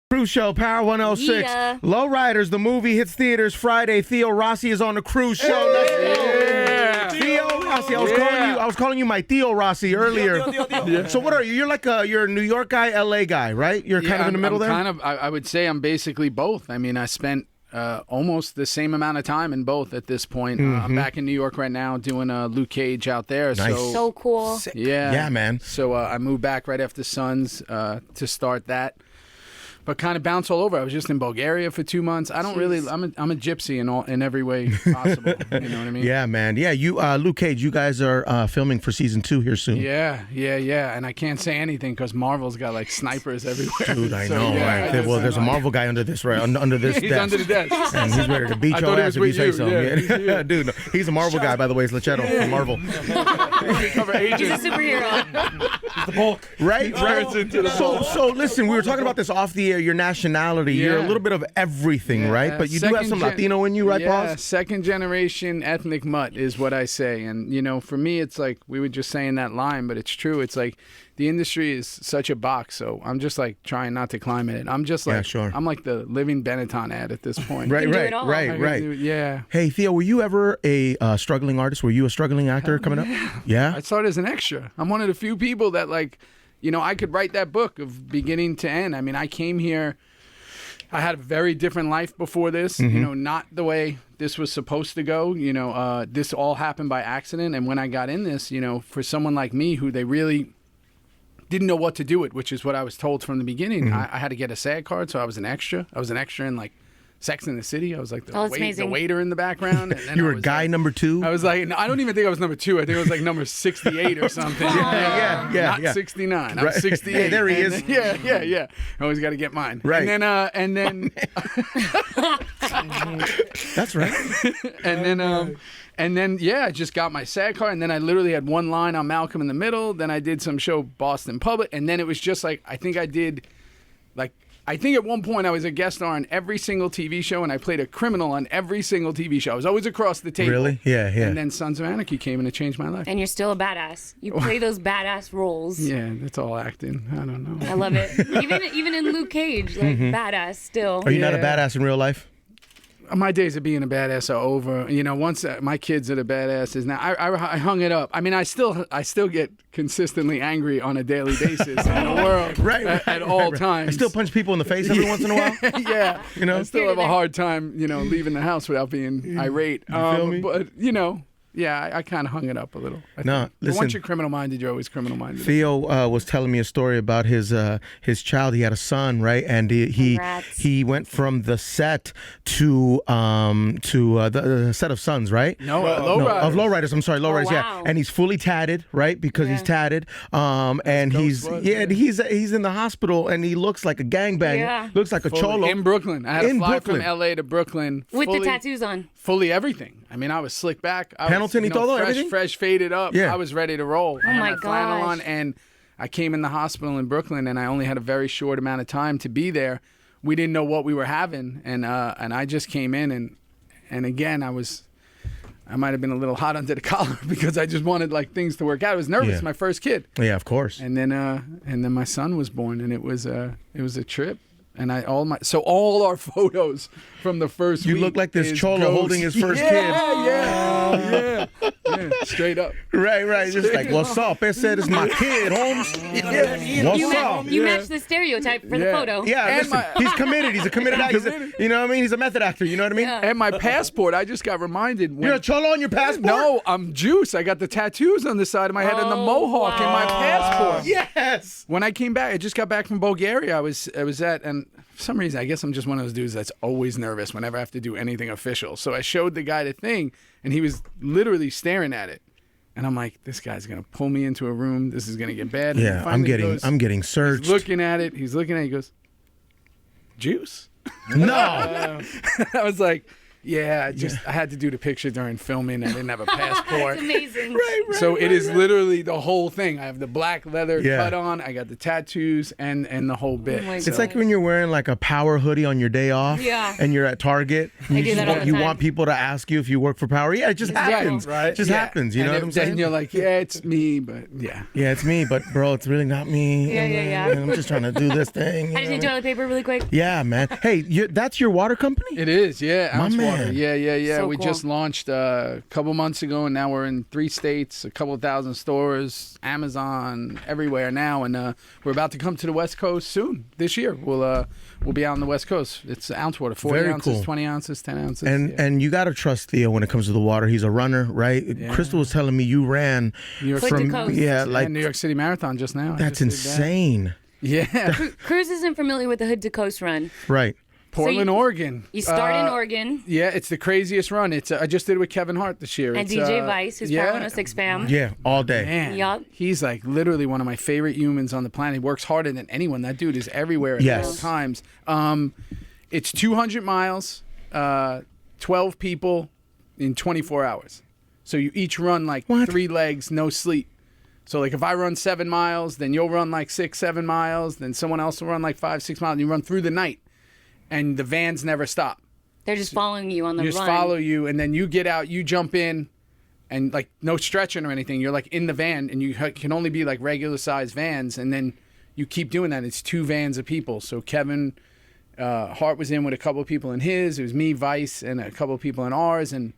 Cruz Show, Power 106. Yeah. Lowriders, the movie hits theaters Friday. Theo Rossi is on the Cruz Show. Let's go. Yeah. Theo Rossi. I was calling you my Theo Rossi earlier. Yeah. So what are you? You're a New York guy, LA guy, right? You're kind of in the middle there? I would say I'm basically both. I mean, I spent almost the same amount of time in both at this point. I'm back in New York right now doing Luke Cage out there. Nice. So cool. Yeah. Yeah, man. So I moved back right after Sons to start that. But kind of bounce all over. I was just in Bulgaria for 2 months. I don't really. I'm a gypsy in every way possible. You know what I mean? Yeah, man. Yeah, you, Luke Cage. You guys are filming for season 2 here soon. Yeah. And I can't say anything because Marvel's got like snipers everywhere. Dude, I So, know. yeah, Right? Well, there's a Marvel guy under this, right? Under this He's desk. under the desk. And he's ready to beat I your thought it ass was if you with say you. something. Yeah. Dude, no, he's a Marvel guy, by the way. It's Lachetto from Marvel. Cover He's agents. a superhero. The bulk. Right? Turns into the So listen, we were talking about this off the air, your nationality. You're a Yeah. little bit of everything, Yeah, right? But you do have some Latino in you, right, yeah, boss? second generation ethnic mutt is what I say. And, you know, for me, it's like we were just saying that line, but it's true. It's like the industry is such a box. So I'm just like trying not to climb in it. I'm just like, Yeah, sure. I'm like the living Benetton ad at this point. Right, can do right, it all. right, I can right. do- yeah. Hey, Theo, were you ever a struggling artist? Were you a struggling actor coming up? Yeah? I started as an extra. I'm one of the few people that, like, you know, I could write that book of beginning to end. I mean, I came here. I had a very different life before this, you know, not the way this was supposed to go. You know, this all happened by accident. And when I got in this, you know, for someone like me who they really didn't know what to do with, which is what I was told from the beginning, I had to get a SAG card. So I was an extra. I was an extra in like Sex and the City. I was like Oh, that's the amazing. waiter in the background. And then You I were was guy like, number 2? I was like, no, I don't even think I was number 2. I think I was like number 68 or something. Yeah, Not 69. I'm Right. 68. Hey, there he And is. then- yeah. I always got to get mine. Right. And then That's right. and then yeah, I just got my SAG card, and then I literally had one line on Malcolm in the Middle. Then I did some show Boston Public, and then it was just like I think at one point I was a guest star on every single TV show, and I played a criminal on every single TV show. I was always across the table. Really? Yeah. And then Sons of Anarchy came, and it changed my life. And you're still a badass. You play those badass roles. Yeah, that's all acting. I don't know. I love it. Even in Luke Cage, like badass still. Are you not a Yeah. badass in real life? My days of being a badass are over. You know, once my kids are the badasses now. I hung it up. I mean, I still get consistently angry on a daily basis in the world, at all times. I still punch people in the face every once in a while. Yeah, You know? I still have a hard time, you know, leaving the house without being irate. You feel me? But you know, yeah, I kind of hung it up a little. I No, think. But listen. once you're criminal minded, you're always criminal minded. Theo was telling me a story about his child. He had a son, right? And Congrats. he went from the set to the set of Sons, right? No, No, of Lowriders. Lowriders. I'm sorry, Lowriders. wow. Yeah, and he's fully tatted, right? Because he's tatted. And he's Ghostbusters, and he's in the hospital, and he looks like a gangbang. Yeah. Looks like a cholo. In Brooklyn. I had to In fly Brooklyn. from LA to Brooklyn. With fully, the tattoos on. Fully everything. I mean, I was slick back. I Pendleton was, y todo, fresh, everything? fresh, faded up. Yeah. I was ready to roll. I had my flannel gosh. on, and I came in the hospital in Brooklyn, and I only had a very short amount of time to be there. We didn't know what we were having, and I just came in, and again, I might have been a little hot under the collar because I just wanted like things to work out. I was nervous, Yeah. my first kid. Yeah, of course. And then my son was born, and it was a trip. And all our photos from the first You week look like this is cholo ghosts. holding his first Yeah, straight up. Right. Just like, what's up? It said it's my kid, Holmes. What's up? You match the stereotype for the photo. Yeah, And listen, he's committed. He's a committed actor. You know what I mean? He's a method actor. You know what I mean? Yeah. And my passport, I just got reminded. When, You're a cholo on your passport? No, I'm Juice. I got the tattoos on the side of my head and the mohawk in my passport. Yes. When I came back, I just got back from Bulgaria. I was at, and for some reason, I guess I'm just one of those dudes that's always nervous whenever I have to do anything official. So I showed the guy the thing, and he was literally staring at it. And I'm like, this guy's gonna pull me into a room. This is gonna get bad. And Yeah, he finally I'm getting searched. He's looking at it. He goes, Juice. No. I was like, Yeah, I had to do the picture during filming. I didn't have a passport. That's amazing. So it is literally the whole thing. I have the black leather Yeah. cut on. I got the tattoos and the whole bit. my It's like when you're wearing like a Power hoodie on your day off, Yeah. and you're at Target. And I you do just that all want, the you time. want people to ask you if you work for Power. Yeah, it just happens. Right. It just happens. You know what I'm saying? And you're like, yeah, it's me, but yeah. Yeah, it's me, but bro, it's really not me. Yeah. I'm just trying to do this thing. I just need toilet paper really quick. Yeah, man. Hey, that's your water company? It is, yeah. My Ounce man. water. Yeah. So We cool. just launched a couple months ago, and now we're in 3 states, a couple thousand stores, Amazon, everywhere now, and we're about to come to the West Coast soon. This year, we'll be out on the West Coast. It's ounce water, 40 Very ounces, cool. 20 ounces, 10 ounces. And you got to trust Theo when it comes to the water. He's a runner, right? Crystal was telling me you ran New York Foot to from coast. like New York City Marathon just now. I that's just did that. insane. Yeah, Cruz isn't familiar with the Hood to Coast run. Right. Portland, Oregon. You start in Oregon. Yeah, it's the craziest run. It's I just did it with Kevin Hart this year. And It's, DJ Vice, who's part 106 fam. Yeah, all day. Man, Yup. he's like literally one of my favorite humans on the planet. He works harder than anyone. That dude is everywhere at Yes. all times. It's 200 miles, 12 people in 24 hours. So you each run like What? 3 legs, no sleep. So like if I run 7 miles, then you'll run like 6, 7 miles, then someone else will run like 5, 6 miles, and you run through the night. And the vans never stop. They're just following you on the You just run. follow you, and then you get out, you jump in, and like no stretching or anything. You're like in the van, and you can only be like regular sized vans, and then you keep doing that. It's 2 vans of people. So Kevin Hart was in with a couple of people in his. It was me, Vice, and a couple of people in ours, and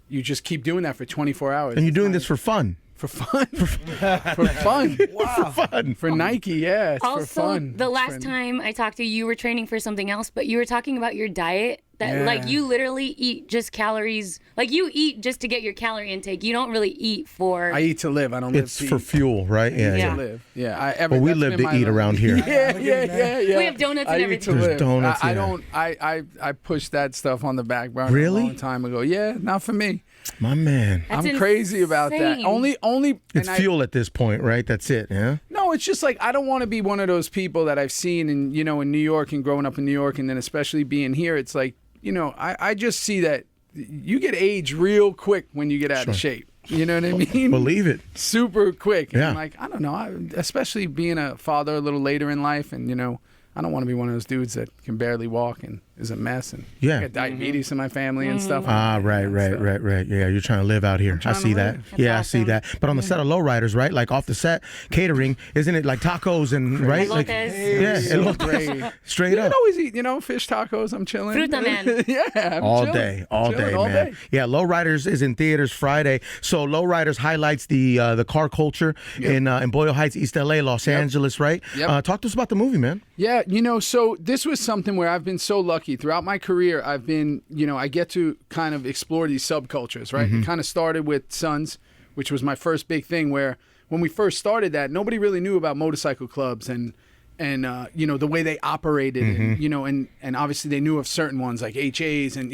you just keep doing that for 24 hours. And you're doing this for fun. for fun. For fun. For fun. For Nike, yeah. It's Also, for fun. the It's last for- time I talked to you, you were training for something else, but you were talking about your diet. That Yeah. like you literally eat just calories. Like you eat just to get your calorie intake. You don't really eat for. I eat to live. I don't live It's to for eat. fuel, right? Yeah, To yeah. live. Yeah. But we that's live been to my eat life. around here. Yeah. We have donuts I and eat everything. to There's live. donuts, I yeah. don't. I pushed that stuff on the back burner Really? a long time ago. Yeah, not for me. My man. That's I'm crazy about that. insane. Only. It's and fuel at this point, right? That's it, yeah? No, it's just like I don't want to be one of those people that I've seen in New York and growing up in New York, and then especially being here. It's like I just see that you get aged real quick when you get out of shape. You know what I mean? Believe it. Super quick. And Yeah. I'm like, I don't know. Especially being a father a little later in life, and I don't want to be one of those dudes that can barely walk and is a mess. And Yeah. I got diabetes in my family and stuff. Ah, right. Yeah, you're trying to live out here. I trying to see that. live. Yeah, I That's see awesome. that. But on the set of Lowriders, right? Like off the set, catering, isn't it like tacos and right? Like, Elotes. yeah, So elotes. great. Straight You up. can always eat, fish tacos. I'm chilling. Fruta man. Yeah, I'm All chilling. day, all Chilling day, all man. day. Yeah, Lowriders is in theaters Friday. So Lowriders highlights the car culture in Boyle Heights, East LA, Los Angeles, right? Yep. Talk to us about the movie, man. Yeah, so this was something where I've been so lucky throughout my career. I've been, I get to kind of explore these subcultures, right? It kind of started with Sons, which was my first big thing where when we first started that, nobody really knew about motorcycle clubs and the way they operated and obviously they knew of certain ones like HAs and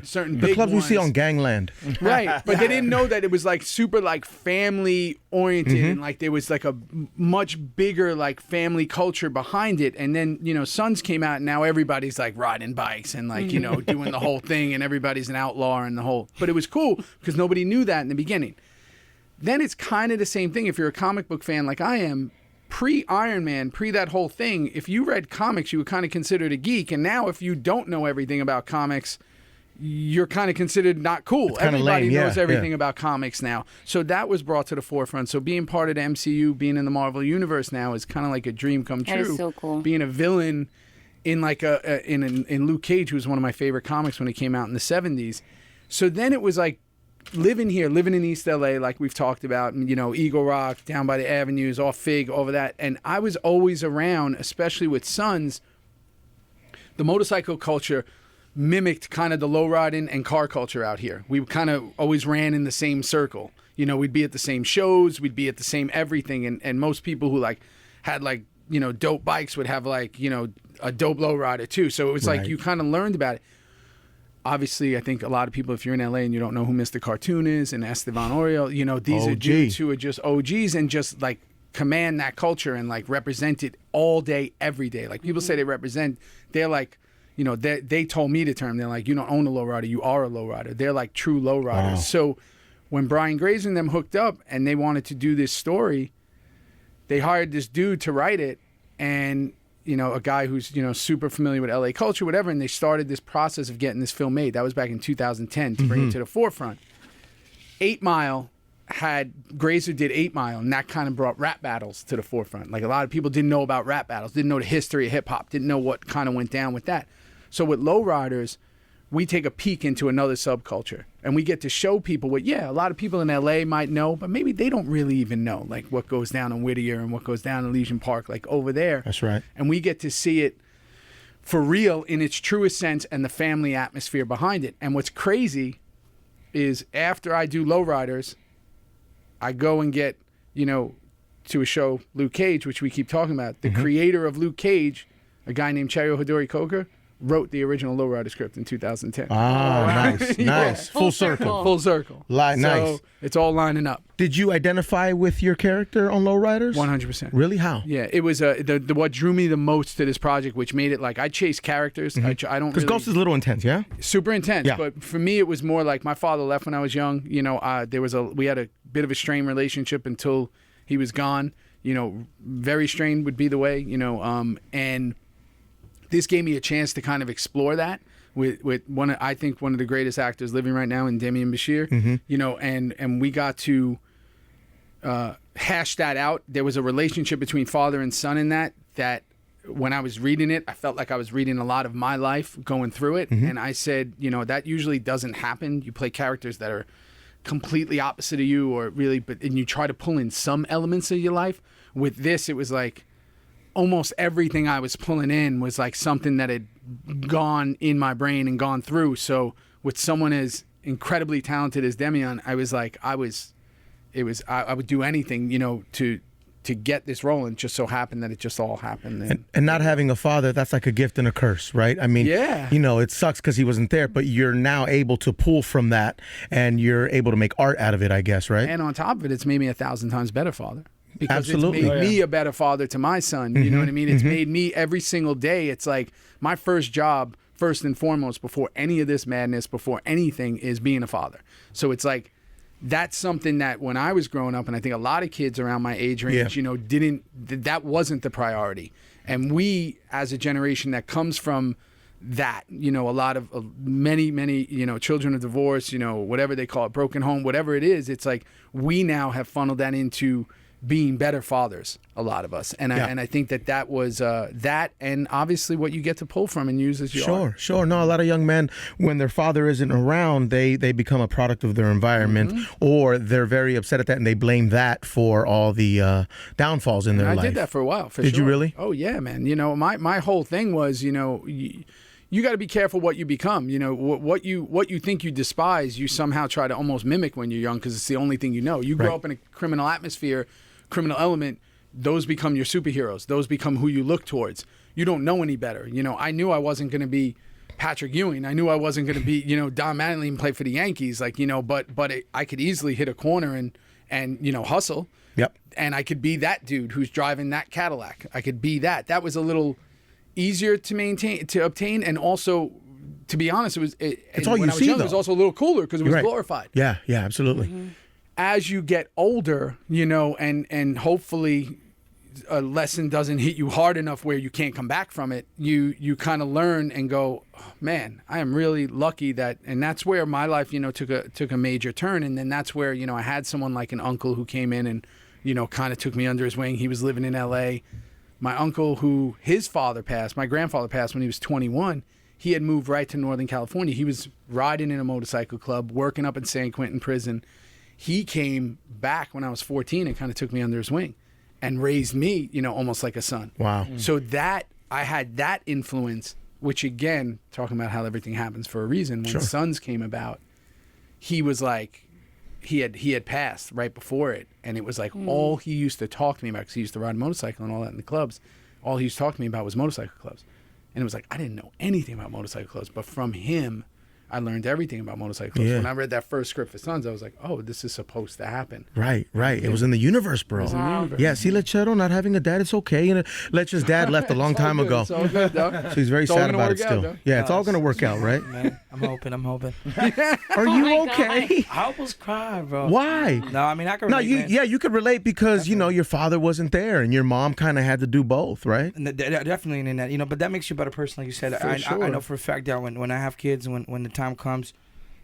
certain the big clubs ones. we see on Gangland. Right, but they didn't know that it was like super like family oriented and like there was like a much bigger like family culture behind it. And then Sons came out and now everybody's like riding bikes and like doing the whole thing and everybody's an outlaw and the whole. But it was cool because nobody knew that in the beginning. Then it's kind of the same thing if you're a comic book fan like I am. Pre-Iron Man, pre that whole thing, if you read comics, you were kind of considered a geek. And now if you don't know everything about comics, you're kind of considered not cool. kinda Everybody lame, yeah, knows everything yeah. about comics now. So that was brought to the forefront. So being part of the MCU, being in the Marvel Universe now is kind of like a dream come true. That is so cool. Being a villain in like in Luke Cage, who was one of my favorite comics when it came out in the 70s. So then it was like, living in East LA, like we've talked about, Eagle Rock, down by the avenues, off Fig, over that. And I was always around, especially with Sons. The motorcycle culture mimicked kind of the lowriding and car culture out here. We kind of always ran in the same circle. We'd be at the same shows, we'd be at the same everything. And most people who like had like, dope bikes would have like, a dope lowrider too. So it was like Right. you kind of learned about it. Obviously, I think a lot of people, if you're in LA and you don't know who Mr. Cartoon is and Estevan Oriol, these are OG. dudes who are just OGs and just like command that culture and like represent it all day, every day. Like people say they represent, they're like, you know, they told me the term. They're like, you don't own a lowrider, you are a lowrider. They're like true lowriders. Wow. So when Brian Grazer and them hooked up and they wanted to do this story, they hired this dude to write it, and you know, a guy who's, you know, super familiar with LA culture, whatever, and they started this process of getting this film made. That was back in 2010 to bring it to the forefront. 8 Mile Grazer did 8 Mile, and that kind of brought rap battles to the forefront. Like, a lot of people didn't know about rap battles, didn't know the history of hip hop, didn't know what kind of went down with that. So with Lowriders, we take a peek into another subculture, and we get to show people what, a lot of people in LA might know, but maybe they don't really even know, like what goes down in Whittier and what goes down in Elysian Park, like over there. That's right. And we get to see it for real in its truest sense and the family atmosphere behind it. And what's crazy is after I do Lowriders, I go and get, you know, to a show, Luke Cage, which we keep talking about. The creator of Luke Cage, a guy named Chayo Hodori Coker, wrote the original Lowrider script in 2010. Ah, nice, nice. Full circle. Full circle. Nice. So it's all lining up. Did you identify with your character on Lowriders? 100%. Really? How? Yeah, it was what drew me the most to this project, which made it like I chase characters. I don't Because really, Ghost is a little intense, yeah? super intense. Yeah. But for me, it was more like my father left when I was young. You know, we had a bit of a strained relationship until he was gone. You know, very strained would be the way. You know, and this gave me a chance to kind of explore that with I think one of the greatest actors living right now in Demian Bashir. You know, and we got to hash that out. There was a relationship between father and son in that when I was reading it, I felt like I was reading a lot of my life going through it. And I said, you know, that usually doesn't happen. You play characters that are completely opposite of you, or really, and you try to pull in some elements of your life. With this, it was like almost everything I was pulling in was like something that had gone in my brain and gone through. So with someone as incredibly talented as Demian, I was like, I would do anything, you know, to get this rolling. Just so happened that it just all happened. And not having a father, that's like a gift and a curse, right? I mean, you know, it sucks because he wasn't there, but you're now able to pull from that, and you're able to make art out of it, I guess, right? And on top of it, it's made me 1,000 times better father. Because Absolutely. it's made me a better father to my son. You know what I mean? It's made me every single day. It's like my first job, first and foremost, before any of this madness, before anything, is being a father. So it's like, that's something that when I was growing up, and I think a lot of kids around my age range, you know, that wasn't the priority. And we, as a generation that comes from that, you know, a lot of many, you know, children of divorce, you know, whatever they call it, broken home, whatever it is, it's like we now have funneled that into being better fathers, a lot of us. And I think that was that, and obviously what you get to pull from and use as your art. Sure. No, a lot of young men, when their father isn't around, they become a product of their environment, or they're very upset at that, and they blame that for all the downfalls in their life. I did that for a while, for Did sure. you really? Oh, yeah, man. You know, my whole thing was, you know, you got to be careful what you become. You know, what you think you despise, you somehow try to almost mimic when you're young because it's the only thing you know. You grow up in a criminal atmosphere, criminal element, those become your superheroes. Those become who you look towards. You don't know any better. You know, I knew I wasn't going to be Patrick Ewing. I knew I wasn't going to be, you know, Don Mattingly and play for the Yankees. Like, you know, but I could easily hit a corner and you know, hustle. Yep. And I could be that dude who's driving that Cadillac. I could be that. That was a little easier to obtain, and also, to be honest, it's all you when I was see, young, though. it was also a little cooler because it was glorified. Yeah, absolutely. As you get older, you know, and hopefully a lesson doesn't hit you hard enough where you can't come back from it, you kind of learn and go, oh, man, I am really lucky that, and that's where my life, you know, took a major turn. And then that's where, you know, I had someone like an uncle who came in and, you know, kind of took me under his wing. He was living in LA. My uncle, who his father passed, my grandfather passed when he was 21, he had moved right to Northern California. He was riding in a motorcycle club, working up in San Quentin prison. He came back when I was 14 and kind of took me under his wing and raised me, you know, almost like a son. Wow. So that, I had that influence, which again, talking about how everything happens for a reason, when Sons came about, he was like, he had passed right before it. And it was like all he used to talk to me about, because he used to ride a motorcycle and all that in the clubs, all he used to talk to me about was motorcycle clubs. And it was like, I didn't know anything about motorcycle clubs, but from him, I learned everything about motorcycles. Yeah. When I read that first script for Sons, I was like, oh, this is supposed to happen. Right. It was in the universe, bro. Universe. Yeah, see, Lechero not having a dad, it's okay. And Lecher's dad left a long time ago. It's all good, dog. So he's very all sad gonna about it work out, still. though. Yeah, it's all going to work out, right? Man, I'm hoping. Are you my okay? I almost cried, bro. Why? No, I mean, I can No, relate, man. you could relate because, your father wasn't there and your mom kind of had to do both, right? And definitely in that, but that makes you a better person, like you said. I know for a fact that when I have kids, when the time comes,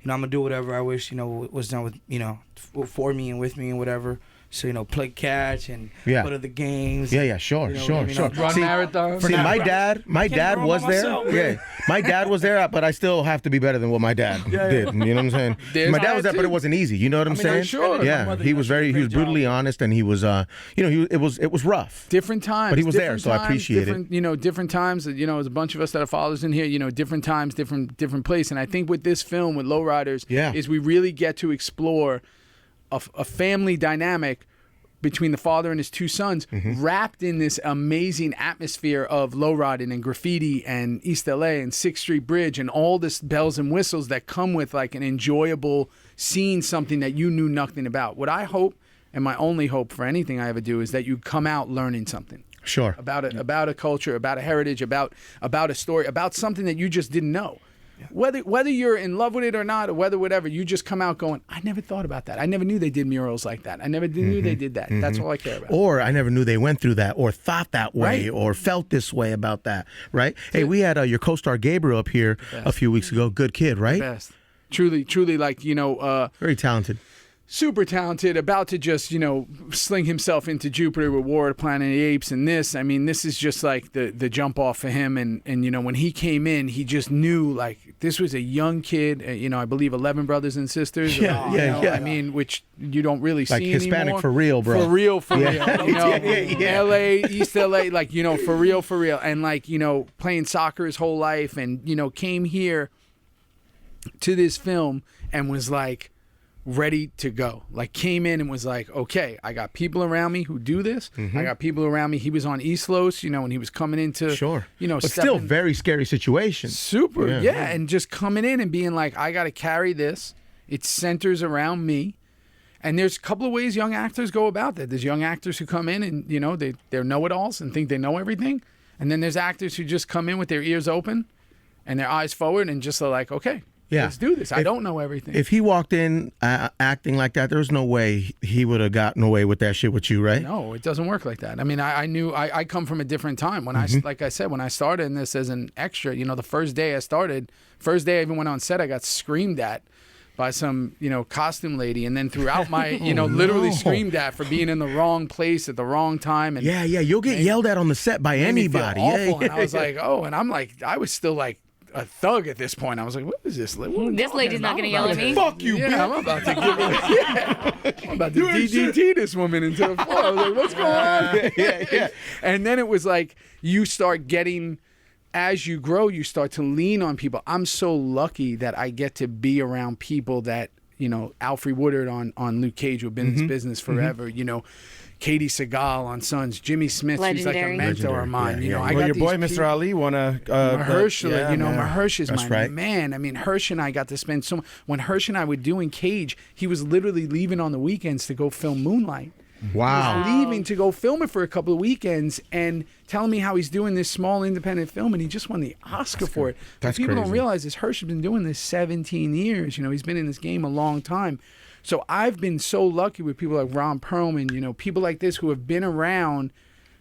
I'm gonna do whatever I wish, was done with, for me and with me and whatever. So, play catch and go to the games. Yeah, sure. Run marathons. See, my dad was there. myself, Yeah, my dad was there, but I still have to be better than what my dad did. You know what I'm saying? There's My dad was there, that but it too. wasn't easy. You know what I'm saying? sure. Yeah, he was brutally honest, and he was, it was rough. Different times. But he was there, different so I times, appreciate it. different, different times. There's a bunch of us that are fathers in here. Different times, different place. And I think with this film, with Lowriders, is we really get to explore a family dynamic between the father and his two sons, wrapped in this amazing atmosphere of lowriding and graffiti and East LA and 6th Street Bridge and all this bells and whistles that come with like an enjoyable seeing something that you knew nothing about. What I hope, and my only hope for anything I ever do, is that you come out learning something. Sure. About a culture, about a heritage, about a story, about something that you just didn't know. Yeah. Whether you're in love with it or not, or whatever, you just come out going, I never thought about that. I never knew they did murals like that. I never knew they did that. That's all I care about. Or I never knew they went through that or thought that way or felt this way about that, right? Hey, we had your co-star Gabriel up here a few weeks ago. Good kid, right? Best. Truly, like, very talented. Super talented, about to just, sling himself into Jupiter with War of the Planet of the Apes and this. I mean, this is just like the jump off for him. And when he came in, he just knew, like, this was a young kid, I believe 11 brothers and sisters. Yeah. I mean, which you don't really like see Hispanic anymore. for real, bro. For real. Yeah. LA, East LA, like, for real. And, like, playing soccer his whole life and, came here to this film and was like, ready to go. Like, came in and was like, okay, I got people around me who do this. I got people around me. He was on East Los, when he was coming into, but still very scary situation. Super, and just coming in and being like, I got to carry this. It centers around me. And there's a couple of ways young actors go about that. There's young actors who come in and, they're know-it-alls and think they know everything. And then there's actors who just come in with their ears open and their eyes forward and just are like, okay, let's do this. I don't know everything. If he walked in acting like that, there's no way he would have gotten away with that shit with you, right? No, it doesn't work like that. I mean, I knew I come from a different time. When like I said, when I started in this as an extra, the first day I even went on set, I got screamed at by some, costume lady. And then throughout my, literally screamed at for being in the wrong place at the wrong time. And you'll get yelled at on the set by anybody. Awful. And I was like, and I'm like, I was still like, a thug at this point. I was like, what is this? This lady's not going to yell at me. Fuck you, bitch. I'm about to give her, I'm about to DDT this woman into the floor. I was like, what's going on? Yeah. And then it was like, you start getting, as you grow, you start to lean on people. I'm so lucky that I get to be around people that, Alfred Woodard on Luke Cage, who've been in this business forever, Katie Seagal on Sons, Jimmy Smith, she's like a mentor of mine. I got your boy, these Mr. Ali, Mahershala, Mahersh is my right. man. I mean, Hersh and I got to spend so much. When Hersh and I were doing Cage, he was literally leaving on the weekends to go film Moonlight. Wow. He was leaving to go film it for a couple of weekends and telling me how he's doing this small independent film, and he just won the Oscar for it. That's people crazy. Don't realize this. Hersh has been doing this 17 years. He's been in this game a long time. So I've been so lucky with people like Ron Perlman, people like this who have been around,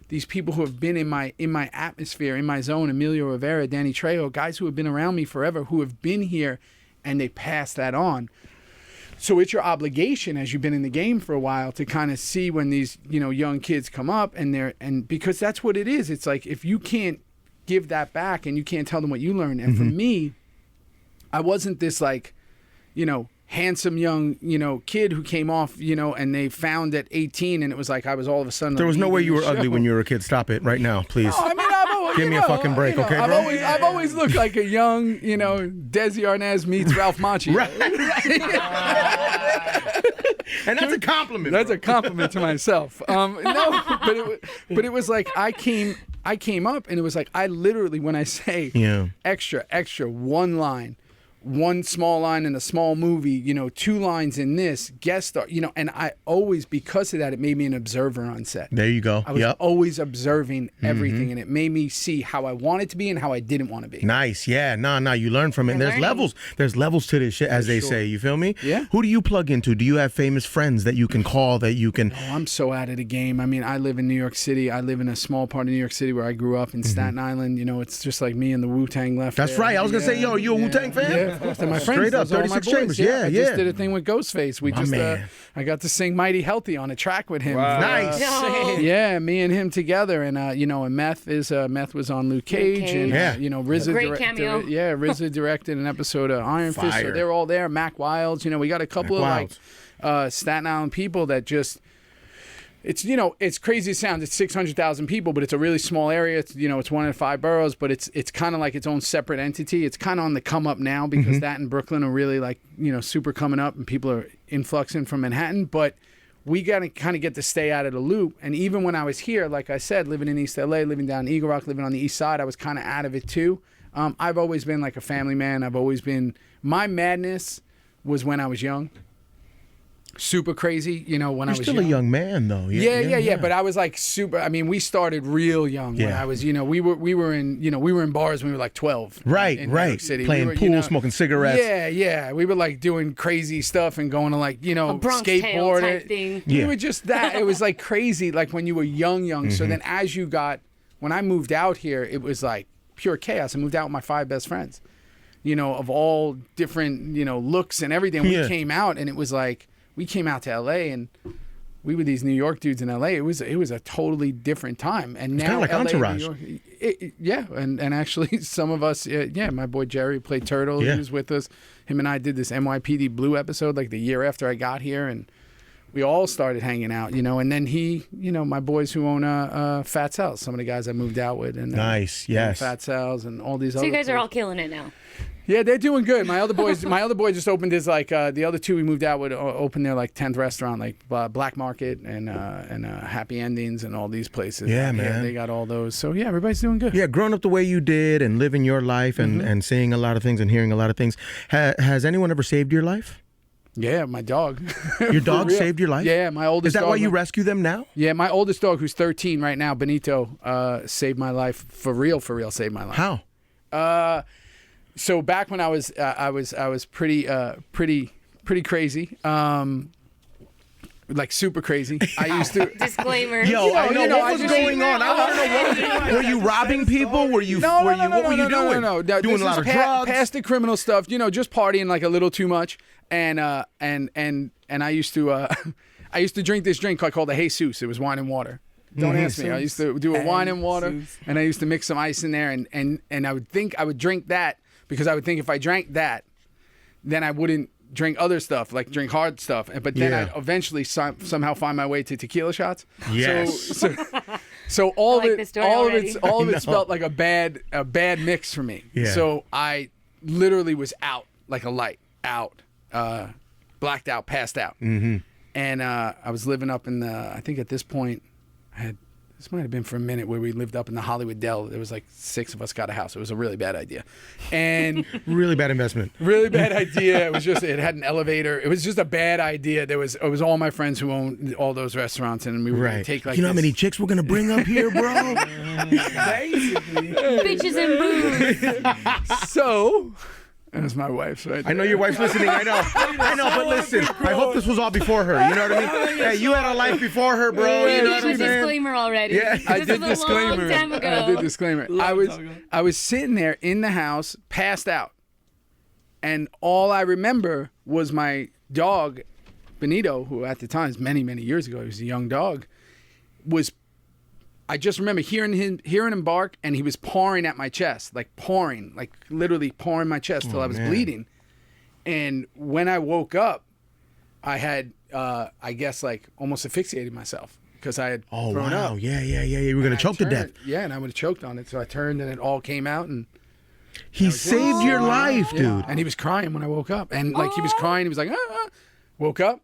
these people who have been in my atmosphere, in my zone, Emilio Rivera, Danny Trejo, guys who have been around me forever, who have been here, and they pass that on. So it's your obligation as you've been in the game for a while to kind of see when these, young kids come up and because that's what it is. It's like, if you can't give that back and you can't tell them what you learned. And for me, I wasn't this like, handsome young, kid who came off, and they found at 18 and it was like I was all of a sudden. There was no way you were ugly when you were a kid. Stop it right now, please. No, I mean, I've always, Give me a fucking break, okay, bro? I've always looked like a young, Desi Arnaz meets Ralph Macchio. And that's a compliment. That's a compliment to myself. No, but it was like I came up and it was like I literally, when I say extra one line, one small line in a small movie, you know, 2 lines in this, guest star, you know, and I always, because of that, it made me an observer on set. There you go. I was always observing everything, and it made me see how I wanted to be and how I didn't want to be. Nice. Yeah. No, you learn from it. And there's levels. There's levels to this shit, as they say. You feel me? Yeah. Who do you plug into? Do you have famous friends that you can call, that you can... Oh, I'm so out of the game. I mean, I live in New York City. I live in a small part of New York City where I grew up in Staten Island. You know, it's just like me and the Wu-Tang left That's there. right. I was going to say, yo, you a Wu-Tang fan? Yeah, of course. They're my friends. Straight up, Those are all my 36 boys. Chambers. Yeah, I just did a thing with Ghostface. We I got to sing Mighty Healthy on a track with him. Wow. Nice. Yeah, me and him together. And, you know, and Meth was on Luke Cage. And, you know, RZA Great cameo. RZA directed an episode of Iron Fist. So they're all there. Mac Wilds. You know, we got a couple of, like, Staten Island people that just... It's, you know, it's crazy to sound. It's 600,000 people, but it's a really small area. It's, you know, it's 1 in 5 boroughs, but it's kind of like its own separate entity. It's kind of on the come up now because that and Brooklyn are really, like, you know, super coming up, and people are influxing from Manhattan. But we got to kind of get to stay out of the loop. And even when I was here, like I said, living in East LA, living down in Eagle Rock, living on the East Side, I was kind of out of it too. I've always been like a family man. I've always been. My madness was when I was young. Super crazy, you know, when I was still a young man, though. Yeah. But I was like super. I mean, we started real young. When I was, you know, we were in bars when we were like 12. Right, in New York City. Playing pool, you know, smoking cigarettes. Yeah. We were like doing crazy stuff and going to, like, you know, a Bronx Tale skateboard type thing. We were just that. It was like crazy, like when you were young. So then when I moved out here, it was like pure chaos. I moved out with my 5 best friends, you know, of all different, you know, looks and everything. We came out, and it was like. We came out to LA, and we were these New York dudes in LA. It was a totally different time. And now kind of like LA, Entourage. New York, and actually some of us, my boy Jerry played Turtle. He was with us. Him and I did this NYPD Blue episode like the year after I got here, and we all started hanging out, you know. And then my boys who own Fat Sal's, some of the guys I moved out with, and nice, yes, Fat Sal's and all these. So you guys are all killing it now. Yeah, they're doing good. My other boy just opened his, like, the other 2 we moved out with opened their, like, 10th restaurant, like Black Market and Happy Endings and all these places. Yeah, man. They got all those. So yeah, everybody's doing good. Yeah, growing up the way you did and living your life and seeing a lot of things and hearing a lot of things. Has anyone ever saved your life? Yeah, my dog. Your dog saved your life? Yeah, my oldest dog. Is that why you rescue them now? Yeah, my oldest dog, who's 13 right now, Benito, saved my life for real saved my life. How? So back when I was pretty crazy, like super crazy. I used to. Disclaimer. Yo, I know what was going on. I want to know. Were you robbing people? Were you? No, what were you doing? No. Doing a lot of drugs. Past the criminal stuff. You know, just partying like a little too much. And I used to drink this drink called the Jesus. It was wine and water. Don't ask me. I used to do a wine and water, and I used to mix some ice in there, and I would think I would drink that because I would think if I drank that, then I wouldn't drink other stuff, like drink hard stuff. But then I'd eventually somehow find my way to tequila shots. Yes. So all of it No. felt like a bad mix for me. Yeah. So I literally was out like a light, blacked out, passed out. Mm-hmm. And I was living up in I think at this point, this might have been for a minute where we lived up in the Hollywood Dell. There was like 6 of us got a house. It was a really bad idea. And really bad investment. Really bad idea. It had an elevator. It was just a bad idea. It was all my friends who owned all those restaurants, and we were going to take like you know how many chicks we're going to bring up here, bro? Basically. Bitches and booze. So... That's my wife's right there. I know your wife's listening. I know, but listen, I hope this was all before her. You know what I mean? Yeah, you had a life before her, bro. You You know did what the I'm saying? disclaimer already. Yeah, I This did was a long disclaimer. time ago. I did disclaimer. I was sitting there in the house, passed out, and all I remember was my dog, Benito, who at the time, many years ago, he was a young dog, I just remember hearing him bark, and he was pawing at my chest, like literally pawing my chest till I was bleeding. And when I woke up, I had, I guess, like almost asphyxiated myself because I had thrown up. Yeah. You were going to choke to death. Yeah, and I would have choked on it. So I turned, and it all came out, and he saved your life, dude. And he was crying when I woke up, and like he was crying. He was like, woke up.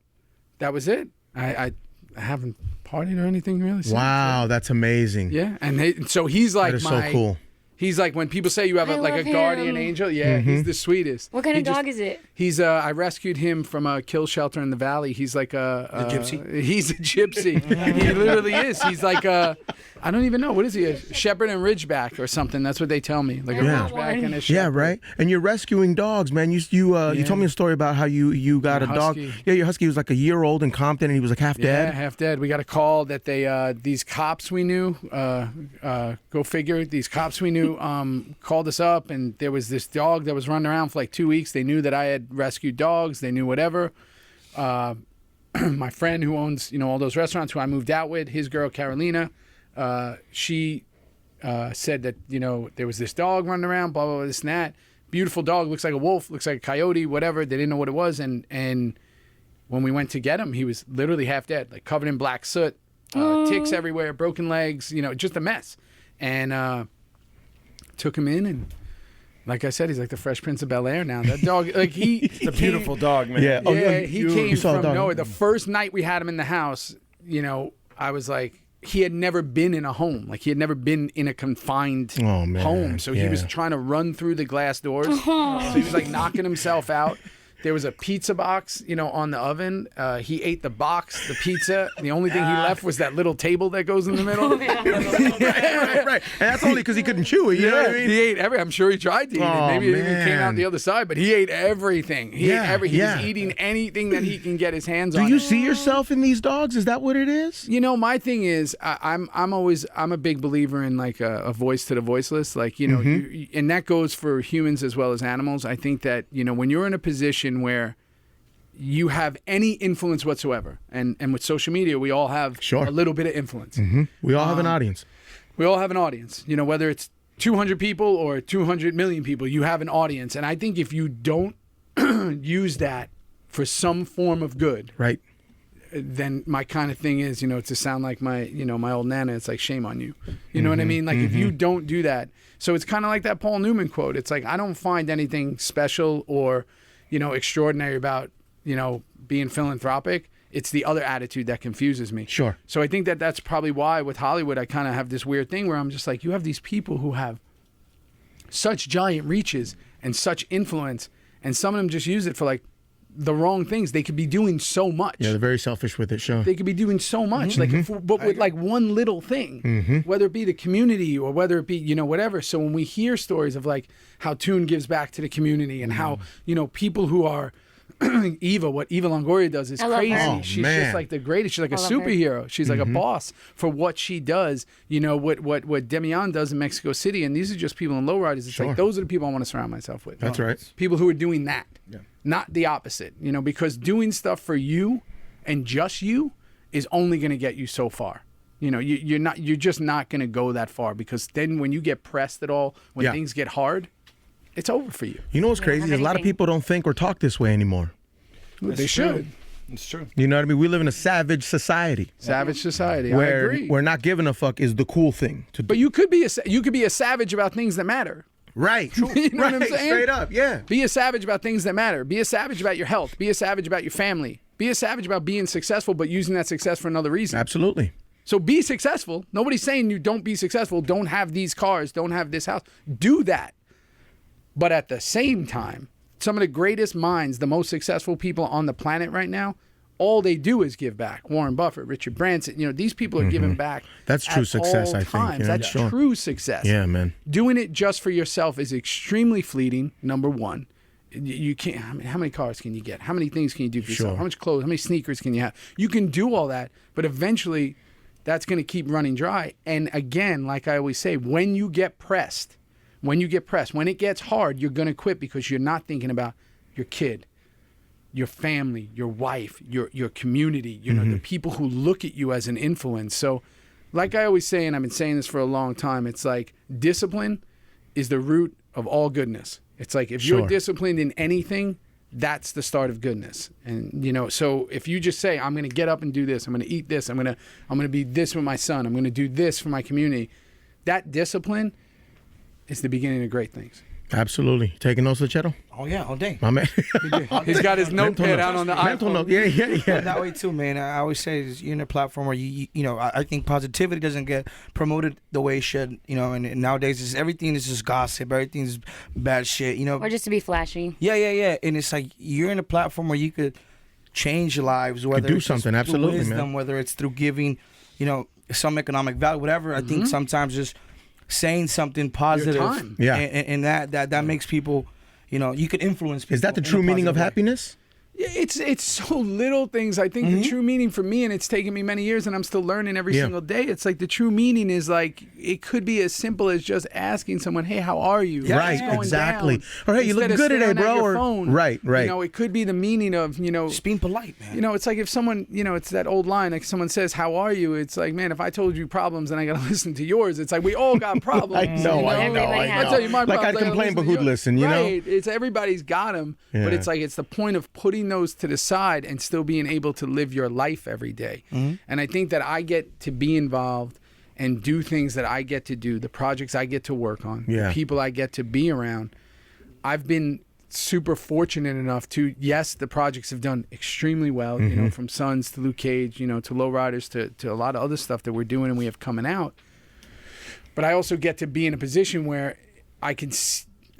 That was it. I haven't partied or anything really. Wow, that's amazing. Yeah, and so he's like that is so cool. He's like, when people say you have I like a love guardian him. angel, yeah, he's the sweetest. What kind of dog is it? He's I rescued him from a kill shelter in the valley. He's like a gypsy? He's a gypsy. He literally is. He's like a, I don't even know, what is he? A shepherd and ridgeback or something. That's what they tell me. Like a Yeah. ridgeback and a shepherd. Yeah, right. And you're rescuing dogs, man. You told me a story about how you got a dog. husky. Yeah, your husky was like a year old in Compton, and he was like half Yeah, dead. half dead. We got a call that these cops we knew, go figure, these cops we knew called us up, and there was this dog that was running around for like 2 weeks. They knew that I had rescued dogs. They knew whatever. My friend who owns, all those restaurants who I moved out with, his girl Carolina, she said that, there was this dog running around, blah, blah, blah, this and that. Beautiful dog, looks like a wolf, looks like a coyote, whatever. They didn't know what it was. And when we went to get him, he was literally half dead, like covered in black soot, ticks everywhere, broken legs, just a mess. And took him in, and like I said, he's like the Fresh Prince of Bel-Air now. That dog, like It's a beautiful dog, man. Yeah. he came saw the from dog. nowhere. The first night we had him in the house, I was like, he had never been in a home. Like, he had never been in a confined Oh, man. home. So he was Yeah. trying to run through the glass doors. So he was like knocking himself out. There was a pizza box, on the oven. He ate the box, the pizza. The only thing he left was that little table that goes in the middle. right. And that's only because he couldn't chew it. You know what I mean? He ate I'm sure he tried to eat Oh, it. Maybe it even came out man. the other side, but he ate everything. He Yeah, ate He yeah. was eating anything that he can get his hands Do on. you see yourself in these dogs? Is that what it is? My thing is, I'm a big believer in like a voice to the voiceless. Like, and that goes for humans as well as animals. I think that, when you're in a position where you have any influence whatsoever, and with social media, we all have Sure. a little bit of influence. We all have an audience. We all have an audience, whether it's 200 people or 200 million people, you have an audience. And I think if you don't use that for some form of good, Right. then my kind of thing is, to sound like my, my old nana, it's like, shame on you. You know what I mean? Like, if you don't do that. So it's kind of like that Paul Newman quote. It's like, I don't find anything special or, extraordinary about, being philanthropic. It's the other attitude that confuses me. Sure. So I think that that's probably why with Hollywood, I kind of have this weird thing where I'm just like, you have these people who have such giant reaches and such influence, and some of them just use it for like the wrong things. They could be doing so much. Yeah, they're very selfish with it, sure. They could be doing so much, but with like one little thing, whether it be the community or whether it be, whatever. So when we hear stories of like how Toon gives back to the community and how, people who are Eva, what Eva Longoria does is I love her. crazy. Oh, She's man. just like the greatest. She's like a love her. superhero. She's like a boss for what she does. What Demian does in Mexico City. And these are just people in Lowriders. It's Sure. like, those are the people I want to surround myself with. That's right. People who are doing that, not the opposite, because doing stuff for you and just you is only going to get you so far. You're just not going to go that far, because then when you get pressed at all, when Yeah. things get hard, it's over for you. You know what's crazy? have Is a lot of anything. people don't think or talk this way anymore. They should. It's true. You know what I mean? We live in a savage society Savage society. I where agree. we're not giving a fuck is the cool thing to do. But you could be a savage about things that matter. Right. You know what I'm Right. saying? Straight up, yeah. Be a savage about things that matter. Be a savage about your health. Be a savage about your family. Be a savage about being successful, but using that success for another reason. Absolutely. So be successful. Nobody's saying you don't be successful. Don't have these cars. Don't have this house. Do that. But at the same time, some of the greatest minds, the most successful people on the planet right now, all they do is give back. Warren Buffett, Richard Branson, these people are giving back. That's true at success, all I think. times. Yeah, That's sure. true success. Yeah, man. Doing it just for yourself is extremely fleeting, number one. You can't. How many cars can you get? How many things can you do for yourself? Sure. How much clothes? How many sneakers can you have? You can do all that, but eventually, that's going to keep running dry. And again, like I always say, when you get pressed, when it gets hard, you're going to quit, because you're not thinking about your kid, your family, your wife, your community. The people who look at you as an influence. So, like I always say, and I've been saying this for a long time, it's like discipline is the root of all goodness. It's like, if you're Sure. disciplined in anything, that's the start of goodness. And so if you just say, I'm going to get up and do this, I'm going to eat this, I'm going to be this with my son, I'm going to do this for my community, that discipline is the beginning of great things. Absolutely. Taking notes, Lechero? Oh yeah, all day. My man. He's got his notepad out on the Mental iPhone. note. Yeah. That way too, man. I always say is you're in a platform where you know, I think positivity doesn't get promoted the way it should, you know, and nowadays everything is just gossip, everything's bad shit, you know. Or just to be flashy. Yeah. And it's like you're in a platform where you could change lives, whether do it's something, through absolutely, wisdom, man. whether it's through giving, you know, some economic value, whatever. I think sometimes just saying something positive, time. Yeah. and that makes people, you know, you could influence people. Is that the in a true meaning of positive way. happiness? Yeah, it's so little things. I think the true meaning for me, and it's taken me many years, and I'm still learning every single day. It's like the true meaning is like it could be as simple as just asking someone, "Hey, how are you?" Right, What's going exactly. down? Or, "Hey, you look Instead of good today, staring at bro," your or- phone. Right. You know, it could be the meaning of Just being polite, man. You know, it's like if someone, you know, it's that old line, like someone says, "How are you?" It's like, man, if I told you problems and I got to listen to yours, it's like we all got problems. I know. Everybody has I'll tell you my Like, problems. I'd complain, but who'd yours. listen, you know? Right. It's everybody's got them, Yeah. but it's like it's the point of putting those to the side and still being able to live your life every day. And I think that I get to be involved and do things that I get to do, the projects I get to work on, Yeah. the people I get to be around. I've been super fortunate enough to, yes, the projects have done extremely well, you know, from Sons to Luke Cage, you know, to Lowriders to a lot of other stuff that we're doing and we have coming out. But I also get to be in a position where I can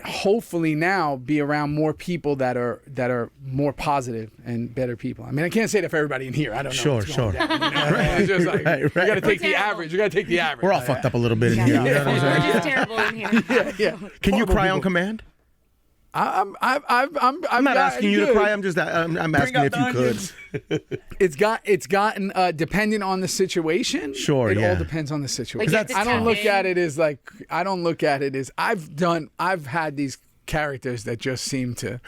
hopefully now be around more people that are more positive and better people. I mean, I can't say that for everybody in here. I don't know. Sure, what's going sure. down, you know? It's just like, Right. you got to take the We're terrible. average. You got to take the average. We're all fucked up a little bit in here. You know what I'm We're saying? just terrible in here. Yeah. Can you cry on command? I'm I'm not asking you to cry. I'm just I'm asking if you could. It's gotten depending on the situation. Sure, it yeah. all depends on the situation. Like, I don't look tapping. at it as like I've had these characters that just seem to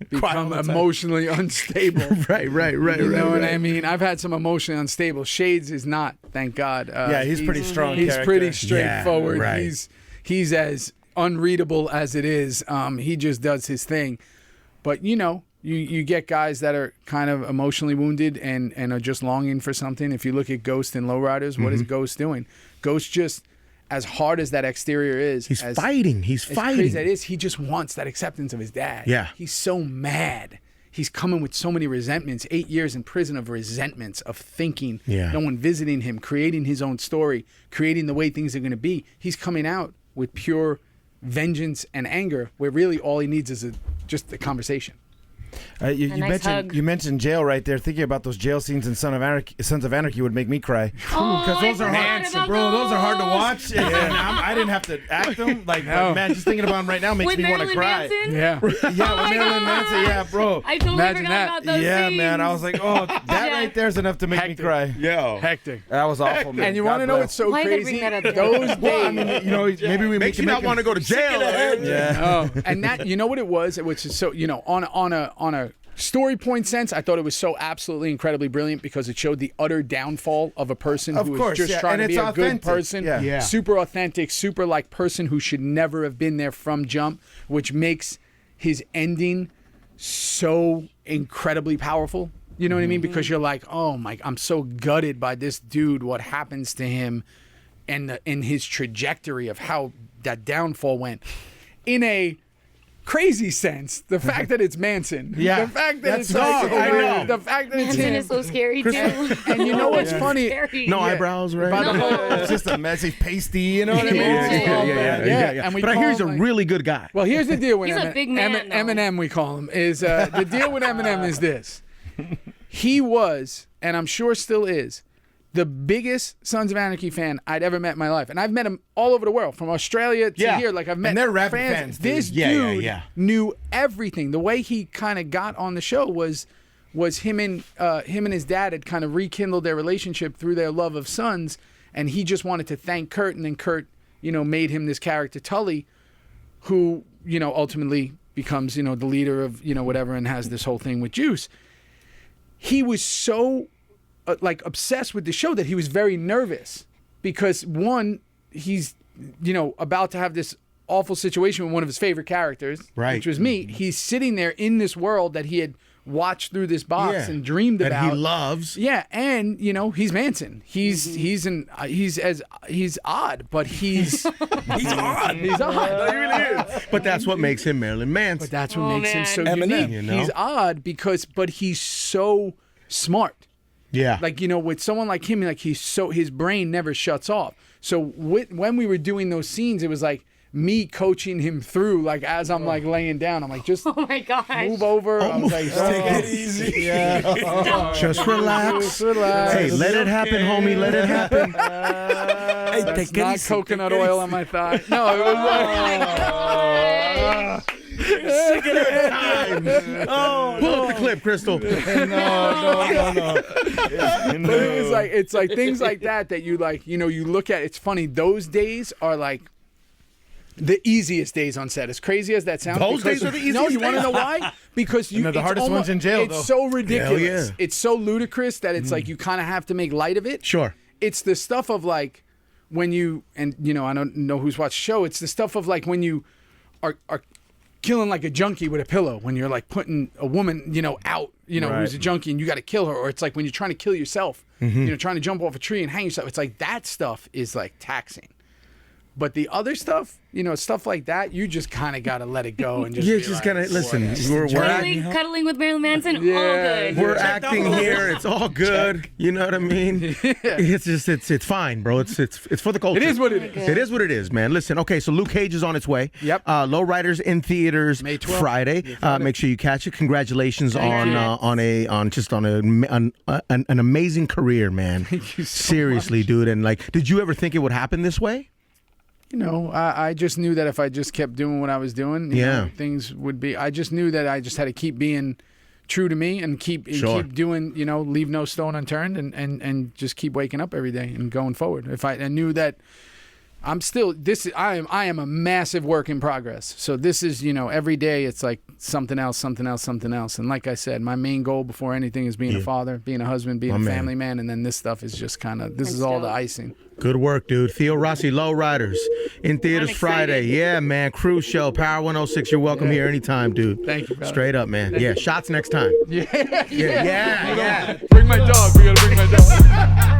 become emotionally unstable. Right. You know what I mean? I've had some emotionally unstable. Shades is not, thank God. Yeah, he's pretty strong He's character. pretty straightforward. Yeah, right. He's as unreadable as it is. He just does his thing. But you know, you get guys that are kind of emotionally wounded and are just longing for something. If you look at Ghost and Lowriders, what is Ghost doing? Ghost just, as hard as that exterior is, He's as fighting. He's as fighting. crazy as that is, he just wants that acceptance of his dad. Yeah. He's so mad. He's coming with so many resentments, 8 years in prison of resentments, of thinking, Yeah. no one visiting him, creating his own story, creating the way things are going to be. He's coming out with pure vengeance and anger, where really all he needs is just a conversation. You nice hug. mentioned jail right there. Thinking about those jail scenes in Sons of Anarchy would make me cry. Oh, Because those I are forgot hard, about bro. Those are hard to those. watch. And I didn't have to act them. Like, No. man, just thinking about them right now makes With me want to Marilyn cry. Manson? Yeah. Yeah, with Marilyn Manson. Yeah, bro. I totally Imagine forgot that. about those Yeah, scenes. man. I was like, oh, that Yeah. right there is enough to make Hectic. me cry. Yo. Hectic. That was awful, man. And you God want to know bless. what's so Why you gotta crazy? bring that up? Those days. Well, I mean, you know, maybe we Makes make you not want to go to jail. Yeah. Oh, and that, you know what it was? Which is so, you know, on a story point sense, I thought it was so absolutely incredibly brilliant because it showed the utter downfall of a person Of who was course, just yeah, trying and to be it's a good authentic. person, Yeah. Yeah. super authentic, super like person who should never have been there from jump, which makes his ending so incredibly powerful. You know what I mean? Because you're like, oh my, I'm so gutted by this dude. What happens to him, and in his trajectory of how that downfall went, in a crazy sense. The fact that it's Manson. Yeah. The fact that That's it's like, so weird. the fact that it's Manson him. is so scary too. And you know what's It's funny? scary. No eyebrows, right? By the whole, It's just a messy pasty, you know what I mean? Yeah, It's just all yeah, bad. Yeah, and we But I hear call he's a him, like- really good guy. well, here's the deal with He's a big man, though. Eminem, we call him, is the deal with Eminem is this. He was, and I'm sure still is, the biggest Sons of Anarchy fan I'd ever met in my life. And I've met him all over the world, from Australia to Yeah. here. Like, I've met And they're rabid fans, dude. This Yeah, yeah, dude yeah. knew everything. The way he kind of got on the show was him and his dad had kind of rekindled their relationship through their love of Sons, and he just wanted to thank Kurt, and then Kurt, you know, made him this character Tully, who, you know, ultimately becomes, you know, the leader of, you know, whatever, and has this whole thing with Juice. He was so like obsessed with the show that he was very nervous because, one, he's, you know, about to have this awful situation with one of his favorite characters, Right. which was me. He's sitting there in this world that he had watched through this box Yeah. and dreamed that about. he loves. Yeah, and he's Manson. He's odd, but he's He's odd. he's odd. He really is. But that's what makes him Marilyn Manson. But that's what Oh, makes him man. so Eminem, unique. you know? He's odd but he's so smart. Yeah. Like, with someone like him, like his brain never shuts off. So when we were doing those scenes, it was like me coaching him through, like as I'm like laying down, I'm like, just Oh my gosh. move over. I was like, Take it easy. yeah. Just relax. Just relax. Hey, let it happen, homie. Let it happen. Hey, take it Not easy. coconut oil on my thigh. No, it was like, Pull up the clip, Crystal. but it's like things like that you like, you look at. It's funny. Those days are like the easiest days on set. As crazy as that sounds, Those because- days are the easiest No, you want to days? know why? Because they're the it's hardest ones in jail, It's though. so ridiculous. Hell yeah. It's so ludicrous that it's like you kind of have to make light of it. Sure. It's the stuff of like when you I don't know who's watched the show. It's the stuff of like when you are killing like a junkie with a pillow, when you're like putting a woman out who's a junkie and you got to kill her, or it's like when you're trying to kill yourself, trying to jump off a tree and hang yourself. It's like that stuff is like taxing. But the other stuff, stuff like that, you just kind of got to let it go and just You be just like, gotta listen. Cuddling with Marilyn Manson, all good. We're acting here. It's all good. You know what I mean? It's just it's fine, bro. It's for the culture. It is what it is. It is what it is, man. Listen, okay, so Luke Cage is on its way. Yep. Lowriders in theaters May 12th. Friday. Make sure you catch it. Congratulations on an amazing career, man. Thank you so Seriously, much. dude. And like, did you ever think it would happen this way? I just knew that if I just kept doing what I was doing, things would be. I just knew that I just had to keep being true to me and keep doing, leave no stone unturned and just keep waking up every day and going forward. I knew that I'm still I am a massive work in progress. So this is, every day it's like something else. And like I said, my main goal before anything is being a father, being a husband, being a family man. And then this stuff is just this is all the icing. Good work, dude. Theo Rossi, Lowriders in theaters I'm Friday. excited. Yeah, man. Cruz show, Power 106. You're welcome here anytime, dude. Thank you, brother. Straight up, man. Yeah, shots next time. Yeah. Bring my dog. We got to bring my dog.